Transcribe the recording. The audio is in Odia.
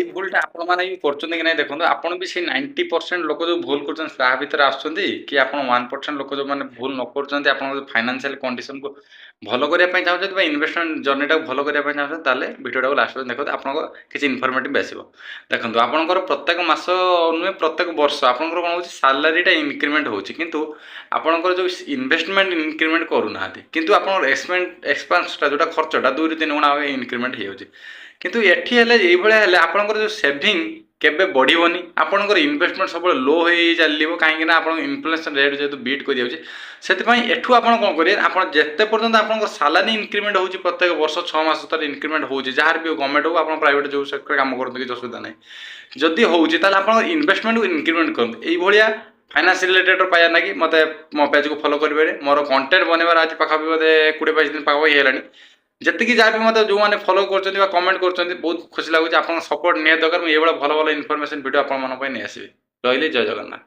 এই ভুলটা ଆପଣମାନେ ବି କରୁଛନ୍ତି କି ନାହିଁ ଦେଖନ୍ତୁ। ଆପଣ ବି ସେଇ 90% ଲୋକ ଯୋଉ ଭୁଲ କରୁଛନ୍ତି ତାହା ଭିତରେ ଆସୁଛନ୍ତି କି ଆପଣ 1% ଲୋକ ଯୋଉମାନେ ଭୁଲ ନ କରୁଛନ୍ତି ଆପଣଙ୍କ ଫାଇନାନ୍ସିଆଲ କଣ୍ଡିସନକୁ ଭଲ କରିବା ପାଇଁ ଚାହୁଁଛନ୍ତି ବା ଇନଭେଷ୍ଟମେଣ୍ଟ ଜର୍ଣ୍ଣିଟାକୁ ଭଲ କରିବା ପାଇଁ ଚାହୁଁଛନ୍ତି ତାହେଲେ ଭିଡ଼ିଓଟାକୁ ଲାଷ୍ଟ ପର୍ଯ୍ୟନ୍ତ ଦେଖନ୍ତୁ। ଆପଣଙ୍କ କିଛି ଇନଫର୍ମେଟିଭ୍ ଆସିବ। ଦେଖନ୍ତୁ ଆପଣଙ୍କର ପ୍ରତ୍ୟେକ ମାସ ନୁହେଁ ପ୍ରତ୍ୟେକ ବର୍ଷ ଆପଣଙ୍କର କ'ଣ ହେଉଛି ସାଲାରୀଟା ଇନକ୍ରିମେଣ୍ଟ ହେଉଛି କିନ୍ତୁ ଆପଣଙ୍କର ଯେଉଁ ଇନଭେଷ୍ଟମେଣ୍ଟ ଇନକ୍ରିମେଣ୍ଟ କରୁନାହାନ୍ତି କିନ୍ତୁ ଆପଣଙ୍କର ଏକ୍ସପେନ୍ସଟା ଯେଉଁଟା ଖର୍ଚ୍ଚଟା 2ରୁ 3 ଗୁଣା ଇନକ୍ରିମେଣ୍ଟ ହେଇଯାଉଛି। କିନ୍ତୁ ଏଠି ହେଲେ ଏଇଭଳିଆ ହେଲେ ଆପଣଙ୍କର ଯେଉଁ ସେଭିଂ କେବେ ବଢ଼ିବନି, ଆପଣଙ୍କର ଇନଭେଷ୍ଟମେଣ୍ଟ ସବୁବେଳେ ଲୋ ହେଇ ଚାଲିବ କାହିଁକିନା ଆପଣଙ୍କ ଇନଫ୍ଲେସନ୍ ରେଟ୍ ଯେହେତୁ ବିଟ୍ କରିଯାଉଛି। ସେଥିପାଇଁ ଏଠୁ ଆପଣ କ'ଣ କରିବେ, ଆପଣ ଯେତେ ପର୍ଯ୍ୟନ୍ତ ଆପଣଙ୍କର ସାଲାରୀ ଇନକ୍ରିମେଣ୍ଟ ହେଉଛି ପ୍ରତ୍ୟେକ ବର୍ଷ 6 ମାସ ତାର ଇନକ୍ରିମେଣ୍ଟ ହେଉଛି, ଯାହାର ବି ଗଭର୍ଣ୍ଣମେଣ୍ଟ ହେଉ ଆପଣ ପ୍ରାଇଭେଟ୍ ଯେଉଁ ସେକ୍ଟରରେ କାମ କରନ୍ତୁ କିଛି ଅସୁବିଧା ନାହିଁ। ଯଦି ହେଉଛି ତାହେଲେ ଆପଣଙ୍କ ଇନଭେଷ୍ଟମେଣ୍ଟକୁ ଇନକ୍ରିମେଣ୍ଟ କରନ୍ତୁ। ଏଇଭଳିଆ ଫାଇନାନ୍ସ ରିଲେଟେଡ୍ ପାଇବା ଲାଗି ମୋତେ ମୋ ପେଜ୍କୁ ଫଲୋ କରିପାରିବେ। ମୋର କଣ୍ଟେଣ୍ଟ ବନେଇବାର ଆଜି ପାଖାପାଖି ବୋଧେ 20-22 ଦିନ ପାଖାପାଖି ହେଇଗଲାଣି। ଯେତିକି ଯାହା ବି ମୋତେ ଯେଉଁମାନେ ଫଲୋ କରୁଛନ୍ତି ବା କମେଣ୍ଟ କରୁଛନ୍ତି ବହୁତ ଖୁସି ଲାଗୁଛି। ଆପଣଙ୍କ ସପୋର୍ଟ ନିହାତି ଦରକାର। ମୁଁ ଏଇଭଳିଆ ଭଲ ଭଲ ଇନଫର୍ମେସନ୍ ଭିଡ଼ିଓ ଆପଣମାନଙ୍କ ପାଇଁ ନେଇ ଆସିବି। ରହିଲି, ଜୟ ଜଗନ୍ନାଥ।